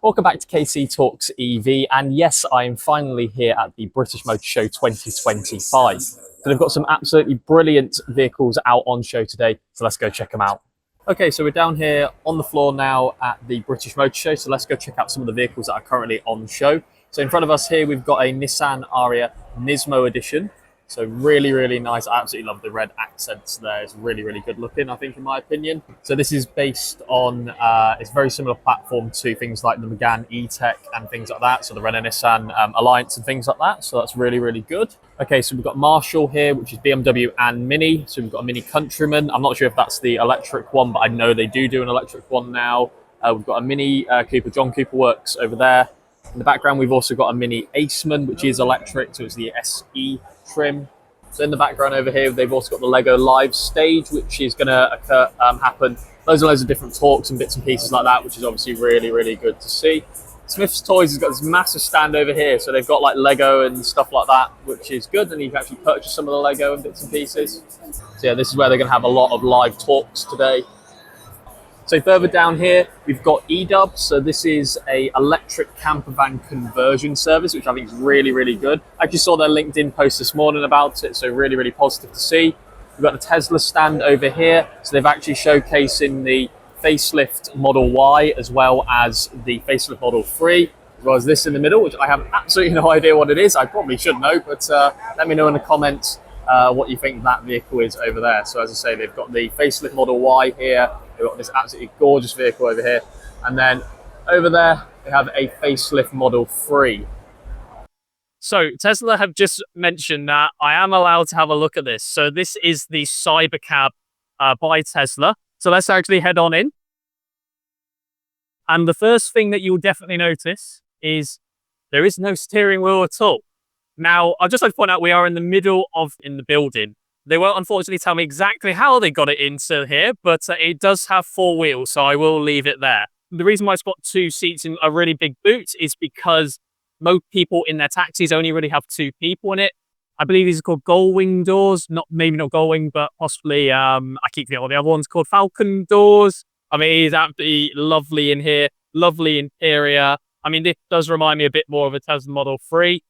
Welcome back to KC Talks EV, and yes, I am finally here at the British Motor Show 2025. So they've got some absolutely brilliant vehicles out on show today, so let's go check them out. Okay, so we're down here on the floor now at the British Motor Show, so let's go check out some of the vehicles that are currently on show. So in front of us here, we've got a Nissan Ariya Nismo edition. So really nice. I absolutely love the red accents there. It's really good looking, I think, in my opinion. So this is based on, it's very similar platform to things like the Megane E-Tech and things like that. So the Renault-Nissan Alliance and things like that. So that's really good. Okay, so we've got Marshall here, which is BMW and Mini. So we've got a Mini Countryman. I'm not sure if that's the electric one, but I know they do an electric one now. We've got a Mini Cooper, John Cooper Works over there. In the background, we've also got a Mini Aceman, which is electric, so it's the SE trim. So in the background over here, they've also got the Lego Live stage, which is going to happen. Loads of different talks and bits and pieces like that, which is obviously really good to see. Smith's Toys has got this massive stand over here, so they've got like Lego and stuff like that, which is good, and you can actually purchase some of the Lego and bits and pieces. So yeah, this is where they're going to have a lot of live talks today. So further down here, we've got eDub. So this is a electric campervan conversion service, which I think is really good. I actually saw their LinkedIn post this morning about it, so really positive to see. We've got the Tesla stand over here. So they've actually showcasing the facelift Model Y as well as the facelift Model 3, as well as this in the middle, which I have absolutely no idea what it is. I probably should know, but let me know in the comments what you think that vehicle is over there. So as I say, they've got the facelift Model Y here. They've got this absolutely gorgeous vehicle over here. And then over there, they have a facelift Model 3. So Tesla have just mentioned that I am allowed to have a look at this. So this is the Cybercab by Tesla. So let's actually head on in. And the first thing that you'll definitely notice is there is no steering wheel at all. Now, I'd just like to point out we are in the middle of the building. They won't unfortunately tell me exactly how they got it into here, but it does have 4 wheels, so I will leave it there. The reason why it's got 2 seats in a really big boot is because most people in their taxis only really have 2 people in it. I believe these are called gull-wing doors. Maybe not gull-wing, but possibly, I keep forgetting what the other one's called, falcon doors. I mean, it's absolutely lovely in here, lovely interior. I mean, this does remind me a bit more of a Tesla Model 3,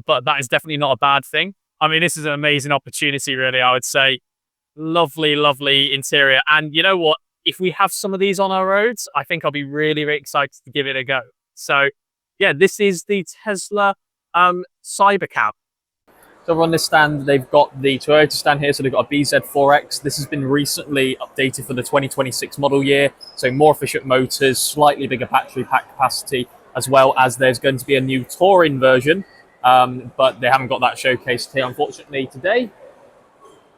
but that is definitely not a bad thing. I mean, this is an amazing opportunity, really, I would say. Lovely interior. And you know what? If we have some of these on our roads, I think I'll be really excited to give it a go. So, yeah, this is the Tesla Cybercab. So over on this stand, they've got the Toyota stand here, so they've got a BZ4X. This has been recently updated for the 2026 model year, so more efficient motors, slightly bigger battery pack capacity, as well as there's going to be a new touring version. But they haven't got that showcased here, unfortunately, today.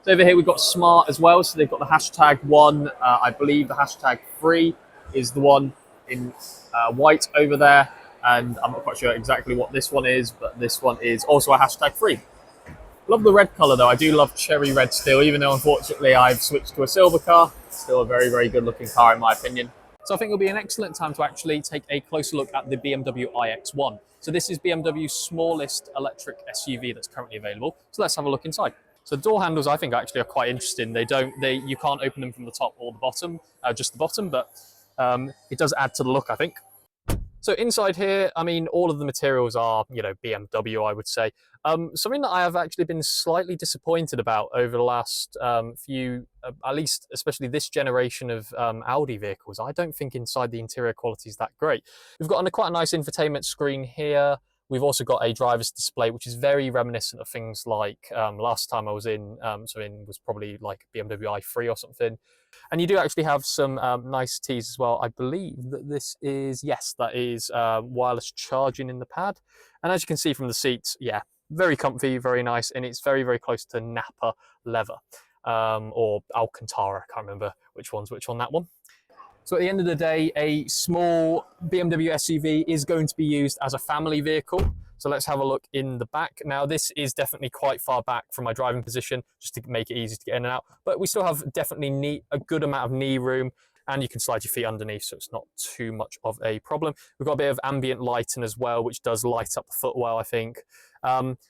So over here, we've got Smart as well. So they've got the #1. I believe the #3 is the one in white over there. And I'm not quite sure exactly what this one is, but this one is also a #3. Love the red color, though. I do love cherry red still, even though, unfortunately, I've switched to a silver car. Still a very good looking car, in my opinion. So I think it'll be an excellent time to actually take a closer look at the BMW iX1. So this is BMW's smallest electric SUV that's currently available. So let's have a look inside. So door handles, I think, actually are quite interesting. You can't open them from the top or the bottom, just the bottom, but it does add to the look, I think. So inside here, I mean, all of the materials are, BMW, I would say. Something that I have actually been slightly disappointed about over the last few, at least especially this generation of Audi vehicles, I don't think inside the interior quality is that great. We've got quite a nice infotainment screen here. We've also got a driver's display, which is very reminiscent of things like last time I was in, was probably like BMW i3 or something. And you do actually have some nice teas as well. I believe that this is, yes, that is wireless charging in the pad. And as you can see from the seats, yeah, very comfy, very nice. And it's very close to Napa leather or Alcantara. I can't remember which one's which on that one. So at the end of the day, a small BMW SUV is going to be used as a family vehicle. So let's have a look in the back. Now, this is definitely quite far back from my driving position, just to make it easy to get in and out. But we still have definitely a good amount of knee room, and you can slide your feet underneath, so it's not too much of a problem. We've got a bit of ambient lighting as well, which does light up the footwell, I think.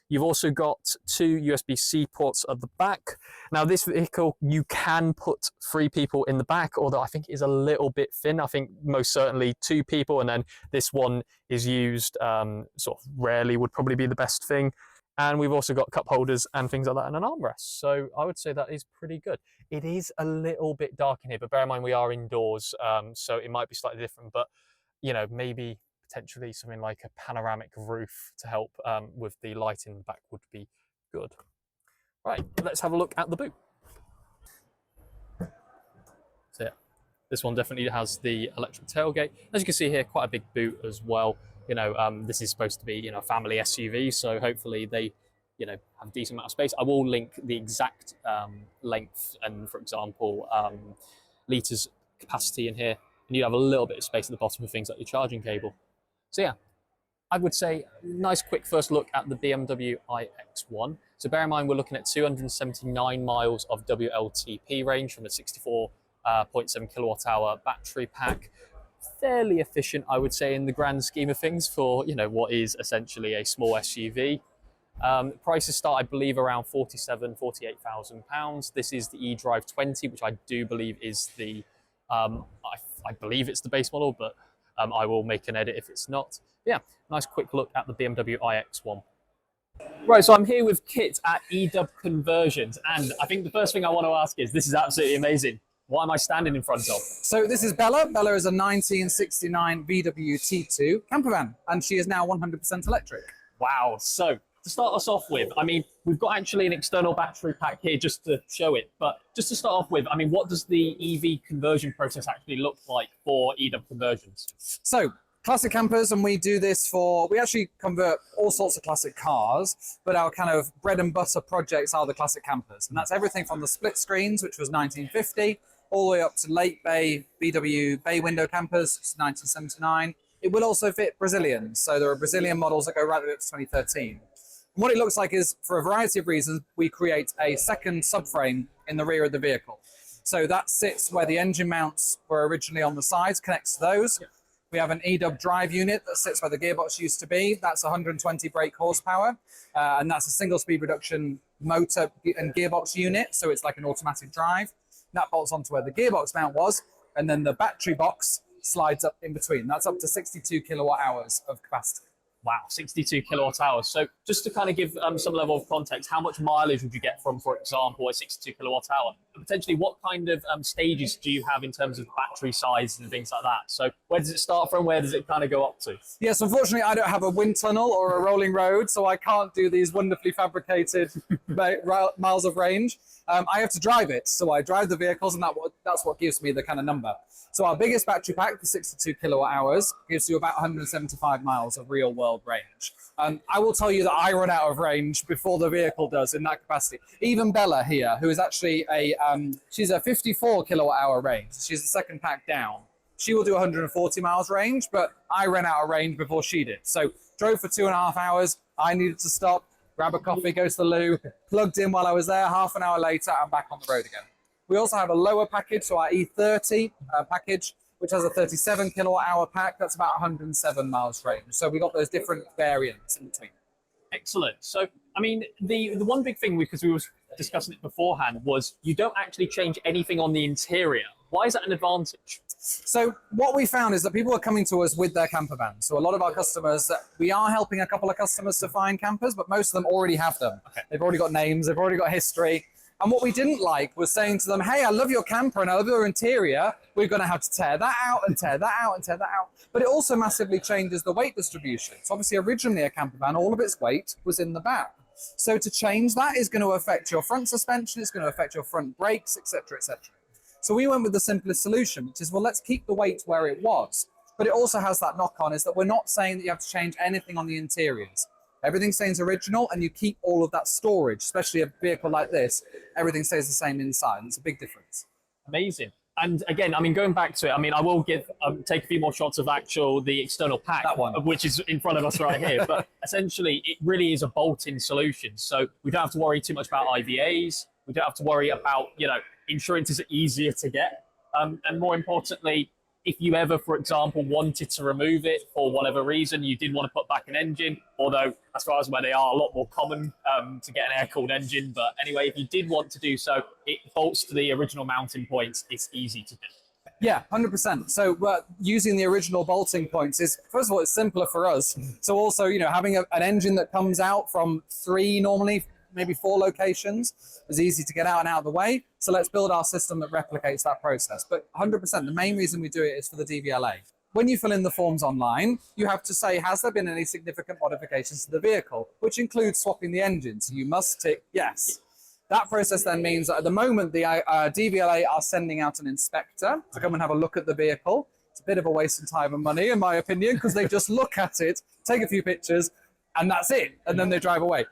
You've also got 2 USB-C ports at the back. Now this vehicle, you can put 3 people in the back, although I think it is a little bit thin. I think most certainly 2 people, and then this one is used sort of rarely, would probably be the best thing. And we've also got cup holders and things like that and an armrest. So I would say that is pretty good. It is a little bit dark in here, but bear in mind we are indoors, so it might be slightly different, but you know, maybe potentially something like a panoramic roof to help with the light in the back would be good. Right, let's have a look at the boot. So yeah, this one definitely has the electric tailgate. As you can see here, quite a big boot as well. You know, this is supposed to be, you know, a family SUV, so hopefully they, you know, have a decent amount of space. I will link the exact length and, for example, litres capacity in here, and you have a little bit of space at the bottom for things like your charging cable. So yeah, I would say nice quick first look at the BMW iX1. So bear in mind we're looking at 279 miles of WLTP range from a 64.7 kilowatt hour battery pack. Fairly efficient, I would say, in the grand scheme of things for, you know, what is essentially a small SUV. Prices start, I believe, around £47,000–48,000. This is the eDrive 20, which I do believe is the, I believe it's the base model, but I will make an edit if it's not. Yeah, nice quick look at the BMW iX1. Right, so I'm here with Kit at eDub Conversions, and I think the first thing I want to ask is, this is absolutely amazing. What am I standing in front of? So this is Bella. Bella is a 1969 VW T2 campervan, and she is now 100% electric. Wow. So to start us off with, I mean, we've got actually an external battery pack here just to show it. But just to start off with, I mean, what does the EV conversion process actually look like for eDub Conversions? So classic campers, and we do this for, we actually convert all sorts of classic cars, but our kind of bread and butter projects are the classic campers. And that's everything from the split screens, which was 1950, all the way up to late bay VW bay window campers, 1979. It will also fit Brazilians. So there are Brazilian models that go right up to 2013. And what it looks like is, for a variety of reasons, we create a second subframe in the rear of the vehicle. So that sits where the engine mounts were originally on the sides, connects to those. Yep. We have an eDub drive unit that sits where the gearbox used to be. That's 120 brake horsepower, and that's a single speed reduction motor and gearbox unit. So it's like an automatic drive. That bolts onto where the gearbox mount was, and then the battery box slides up in between. That's up to 62 kilowatt hours of capacity. Wow, 62 kilowatt hours. So just to kind of give some level of context, how much mileage would you get from, for example, a 62 kilowatt hour? And potentially, what kind of stages do you have in terms of battery size and things like that? So where does it start from? Where does it kind of go up to? Yes, unfortunately, I don't have a wind tunnel or a rolling road, so I can't do these wonderfully fabricated miles of range. I have to drive it. So I drive the vehicles, and that's what gives me the kind of number. So our biggest battery pack, the 62 kilowatt hours, gives you about 175 miles of real world range. I will tell you that I run out of range before the vehicle does in that capacity. Even Bella here, who is actually she's a 54 kilowatt hour range. She's the second pack down. She will do 140 miles range, but I ran out of range before she did. So drove for 2.5 hours. I needed to stop, grab a coffee, go to the loo, plugged in while I was there. Half an hour later, I'm back on the road again. We also have a lower package, so our E30 package, which has a 37 kilowatt hour pack. That's about 107 miles range. So we got those different variants in between. Excellent. So, I mean, the one big thing, because we were discussing it beforehand, was you don't actually change anything on the interior. Why is that an advantage? So what we found is that people are coming to us with their camper vans. So a lot of our customers, we are helping a couple of customers to find campers, but most of them already have them. Okay. They've already got names, they've already got history. And what we didn't like was saying to them, hey, I love your camper and I love your interior. We're going to have to tear that out and tear that out and tear that out. But it also massively changes the weight distribution. So obviously, originally a camper van, all of its weight was in the back. So to change that is going to affect your front suspension, it's going to affect your front brakes, etc., etc. So we went with the simplest solution, which is, well, let's keep the weight where it was. But it also has that knock-on, is that we're not saying that you have to change anything on the interiors. Everything stays original, and you keep all of that storage, especially a vehicle like this. Everything stays the same inside, and it's a big difference. Amazing. And again, I mean, going back to it, I mean, I will take a few more shots of the external pack, that one, which is in front of us right here. But essentially, it really is a bolt-in solution. So we don't have to worry too much about IVAs. We don't have to worry about, insurances are easier to get. And more importantly, if you ever, for example, wanted to remove it for whatever reason, you did want to put back an engine, although as far as where they are a lot more common to get an air-cooled engine. But anyway, if you did want to do so, it bolts to the original mounting points. It's easy to do. Yeah, 100%. So using the original bolting points is, first of all, it's simpler for us. So also, you know, having an engine that comes out from 3 normally, maybe 4 locations is easy to get out and out of the way. So let's build our system that replicates that process. But 100%, the main reason we do it is for the DVLA. When you fill in the forms online, you have to say, has there been any significant modifications to the vehicle, which includes swapping the engine. So you must tick yes. That process then means that at the moment, the DVLA are sending out an inspector to come and have a look at the vehicle. It's a bit of a waste of time and money, in my opinion, because they just look at it, take a few pictures, and that's it. And then they drive away.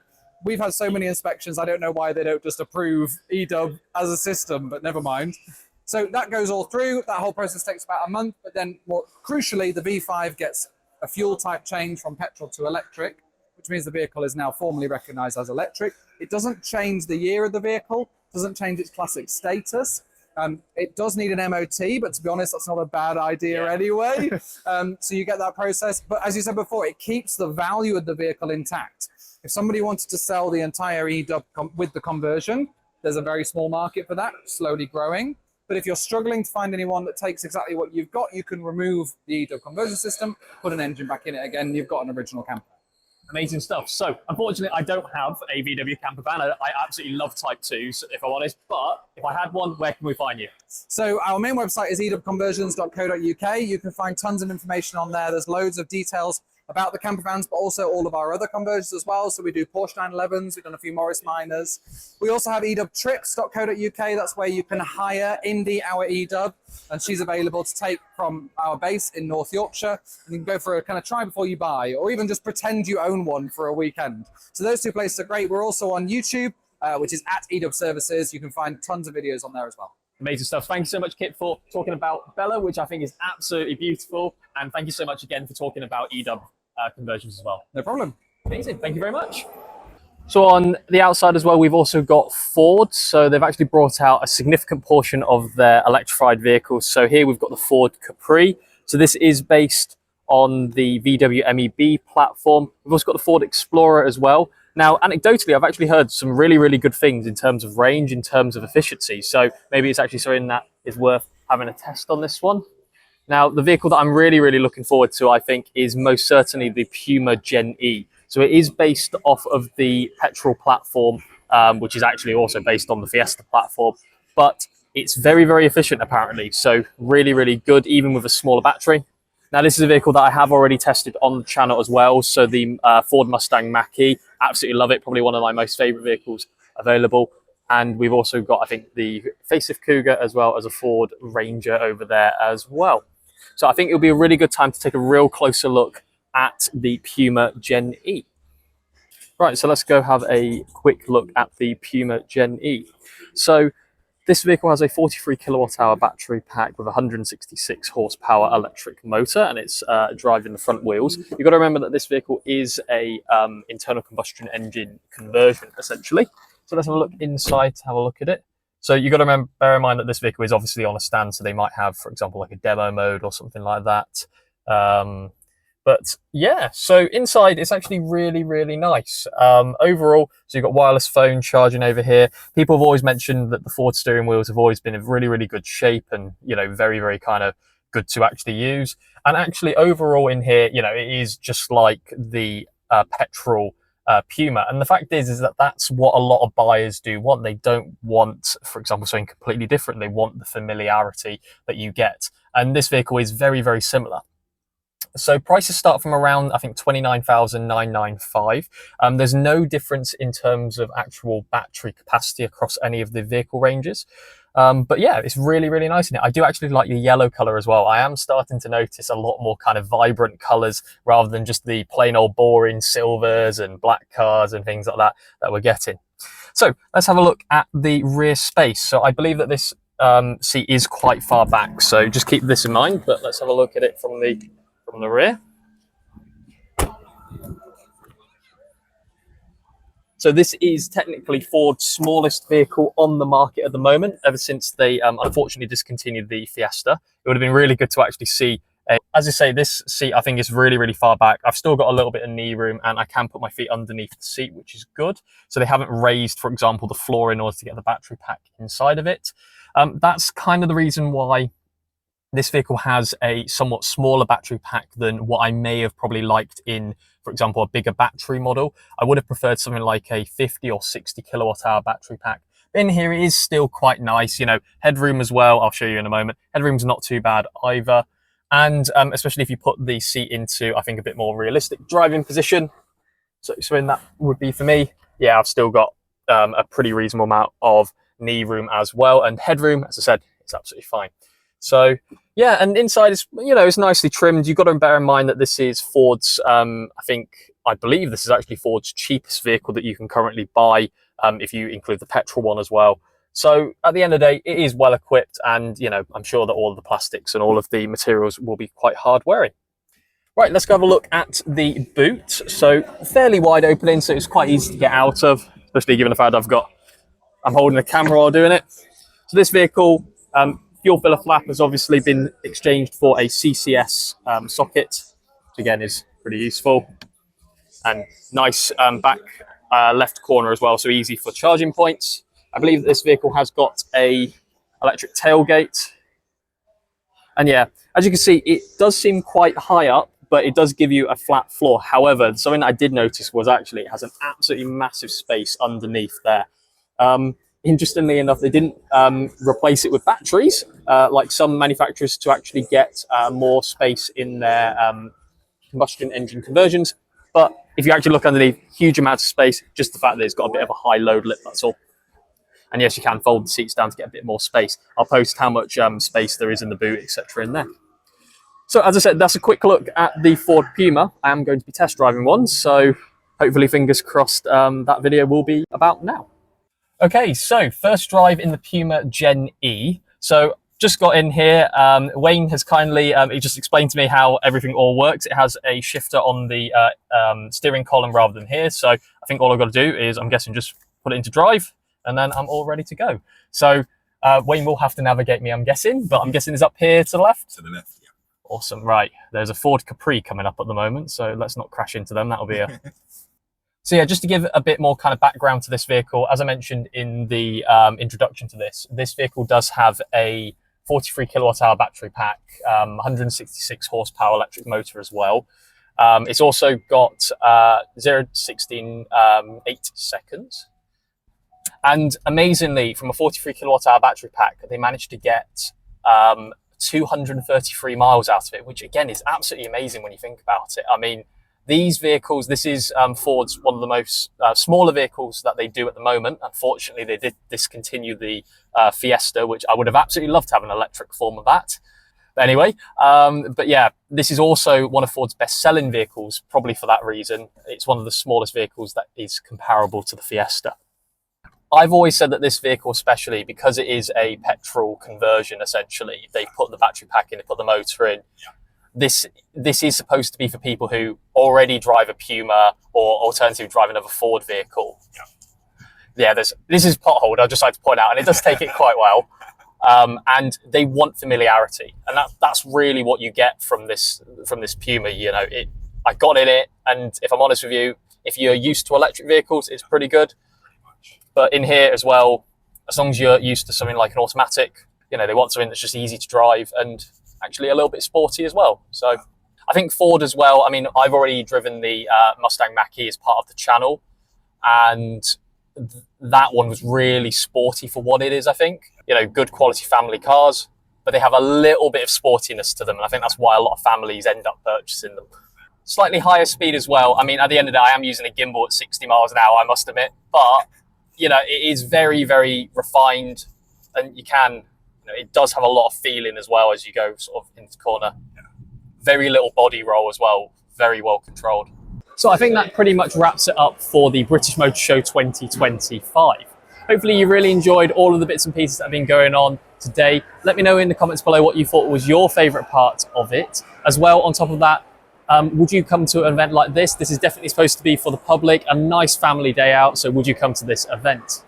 We've had so many inspections, I don't know why they don't just approve eDub as a system, but never mind. So that goes all through. That whole process takes about a month. But then, more crucially, the V5 gets a fuel type change from petrol to electric, which means the vehicle is now formally recognized as electric. It doesn't change the year of the vehicle, doesn't change its classic status. It does need an MOT, but to be honest, that's not a bad idea anyway. So you get that process. But as you said before, it keeps the value of the vehicle intact. If somebody wanted to sell the entire eDub with the conversion, there's a very small market for that, slowly growing. But if you're struggling to find anyone that takes exactly what you've got, you can remove the eDub conversion system, put an engine back in it again, and you've got an original camper. Amazing stuff. So, unfortunately, I don't have a VW camper van. I absolutely love Type 2s, if I'm honest. But if I had one, where can we find you? So our main website is edubconversions.co.uk. You can find tons of information on there. There's loads of details about the camper vans, but also all of our other conversions as well. So we do Porsche 911s, we've done a few Morris Minors. We also have edubtrips.co.uk. That's where you can hire Indy, our eDub, and she's available to take from our base in North Yorkshire. And you can go for a kind of try before you buy, or even just pretend you own one for a weekend. So those 2 places are great. We're also on YouTube, which is at eDub Services. You can find tons of videos on there as well. Amazing stuff. Thank you so much, Kit, for talking about Bella, which I think is absolutely beautiful. And thank you so much again for talking about eDub conversions as well. No problem. Amazing. Thank you very much. So on the outside as well, we've also got Ford. So they've actually brought out a significant portion of their electrified vehicles. So here we've got the Ford Capri. So this is based on the VW MEB platform. We've also got the Ford Explorer as well. Now, anecdotally, I've actually heard some really, really good things in terms of range, in terms of efficiency. So maybe it's actually something that is worth having a test on this one. Now, the vehicle that I'm really, really looking forward to, I think, is most certainly the Puma GenE. So it is based off of the petrol platform, which is actually also based on the Fiesta platform. But it's very, very efficient, apparently. So really, really good, even with a smaller battery. Now, this is a vehicle that I have already tested on the channel as well. So the Ford Mustang Mach-E, absolutely love it. Probably one of my most favorite vehicles available. And we've also got, I think, the facelift Cougar as well as a Ford Ranger over there as well. So I think it'll be a really good time to take a real closer look at the Puma GenE. Right, so let's go have a quick look at the Puma GenE. So this vehicle has a 43 kilowatt hour battery pack with 166 horsepower electric motor, and it's driving the front wheels. You've got to remember that this vehicle is a internal combustion engine conversion, essentially. So let's have a look inside to have a look at it. So you've got to bear in mind that this vehicle is obviously on a stand, so they might have, for example, like a demo mode or something like that. But yeah, so inside it's actually really, really nice. Overall, so you've got wireless phone charging over here. People have always mentioned that the Ford steering wheels have always been in really, really good shape and, you know, very, very kind of good to actually use. And actually overall in here, you know, it is just like the petrol Puma. And the fact is that that's what a lot of buyers do want. They don't want, for example, something completely different. They want the familiarity that you get. And this vehicle is very, very similar. So prices start from around, I think, 29,995. There's no difference in terms of actual battery capacity across any of the vehicle ranges. But yeah, it's really, really nice in it. I do actually like the yellow color as well. I am starting to notice a lot more kind of vibrant colors rather than just the plain old boring silvers and black cars and things like that that we're getting. So let's have a look at the rear space. So I believe that this seat is quite far back. So just keep this in mind, but let's have a look at it from the rear. So this is technically Ford's smallest vehicle on the market at the moment, ever since they unfortunately discontinued the Fiesta. It would have been really good to actually see, as I say, this seat I think is really, really far back. I've still got a little bit of knee room and I can put my feet underneath the seat, which is good. So they haven't raised, for example, the floor in order to get the battery pack inside of it. That's kind of the reason why this vehicle has a somewhat smaller battery pack than what I may have probably liked in, for example, a bigger battery model. I would have preferred something like a 50 or 60 kilowatt hour battery pack. In here, it is still quite nice. You know, headroom as well. I'll show you in a moment. Headroom's not too bad either. And especially if you put the seat into, I think, a bit more realistic driving position. So in that would be for me. Yeah, I've still got a pretty reasonable amount of knee room as well. And headroom, as I said, it's absolutely fine. So yeah, and inside is, you know, it's nicely trimmed. You've got to bear in mind that this is Ford's, I believe this is actually Ford's cheapest vehicle that you can currently buy, if you include the petrol one as well. So at the end of the day, it is well equipped, and, you know, I'm sure that all of the plastics and all of the materials will be quite hard wearing. Right, let's go have a look at the boot. So fairly wide opening, so it's quite easy to get out of, especially given the fact I'm holding the camera while doing it. So this vehicle, fuel filler flap has obviously been exchanged for a CCS socket, which again is pretty useful. And nice back left corner as well, so easy for charging points. I believe that this vehicle has got a electric tailgate. And yeah, as you can see, it does seem quite high up, but it does give you a flat floor. However, something that I did notice was actually it has an absolutely massive space underneath there. Interestingly enough, they didn't replace it with batteries, like some manufacturers, to actually get more space in their combustion engine conversions. But if you actually look underneath, huge amounts of space, just the fact that it's got a bit of a high load lip, that's all. And yes, you can fold the seats down to get a bit more space. I'll post how much space there is in the boot, etc. in there. So as I said, that's a quick look at the Ford Puma. I am going to be test driving one, so hopefully, fingers crossed, that video will be about now. Okay, so first drive in the Puma GenE. So just got in here. Wayne has kindly, he just explained to me how everything all works. It has a shifter on the steering column rather than here. So I think all I've got to do is, I'm guessing, just put it into drive, and then I'm all ready to go. So Wayne will have to navigate me, I'm guessing, but I'm guessing it's up here to the left? To the left, yeah. Awesome, right. There's a Ford Capri coming up at the moment, so let's not crash into them. That'll be a... So yeah, just to give a bit more kind of background to this vehicle, as I mentioned in the introduction to this vehicle does have a 43 kilowatt hour battery pack, 166 horsepower electric motor as well. It's also got 0 to 16 8 seconds. And amazingly, from a 43 kilowatt hour battery pack, they managed to get 233 miles out of it, which again is absolutely amazing when you think about it. I mean, these vehicles, this is Ford's one of the most smaller vehicles that they do at the moment. Unfortunately, they did discontinue the Fiesta, which I would have absolutely loved to have an electric form of that. But anyway, but yeah, this is also one of Ford's best-selling vehicles, probably for that reason. It's one of the smallest vehicles that is comparable to the Fiesta. I've always said that this vehicle, especially because it is a petrol conversion, essentially, they put the battery pack in, they put the motor in. Yeah. This is supposed to be for people who already drive a Puma or alternatively drive another Ford vehicle. Yeah, this is potholed, I'd just like to point out, and it does take it quite well. And they want familiarity, and that's really what you get from this Puma. You know, I got in it, and if I'm honest with you, if you're used to electric vehicles, it's pretty good. But in here as well, as long as you're used to something like an automatic, you know, they want something that's just easy to drive and actually a little bit sporty as well. So I think Ford as well, I mean, I've already driven the Mustang Mach-E as part of the channel, and that one was really sporty for what it is, I think. You know, good quality family cars, but they have a little bit of sportiness to them, and I think that's why a lot of families end up purchasing them. Slightly higher speed as well. I mean, at the end of the day, I am using a gimbal at 60 miles an hour, I must admit, but, you know, it is very, very refined, and you can... it does have a lot of feeling as well as you go sort of into the corner. Very little body roll as well, very well controlled. So I think that pretty much wraps it up for the British Motor Show 2025. Hopefully you really enjoyed all of the bits and pieces that have been going on today. Let me know in the comments below what you thought was your favourite part of it. As well, on top of that, Would you come to an event like this? This is definitely supposed to be for the public, a nice family day out. So would you come to this event?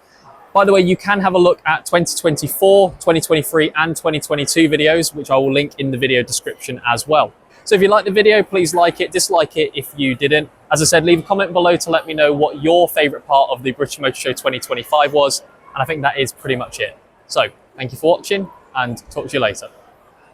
By the way, you can have a look at 2024, 2023 and 2022 videos, which I will link in the video description as well. So if you liked the video, please like it, dislike it if you didn't. As I said, leave a comment below to let me know what your favourite part of the British Motor Show 2025 was. And I think that is pretty much it. So thank you for watching and talk to you later.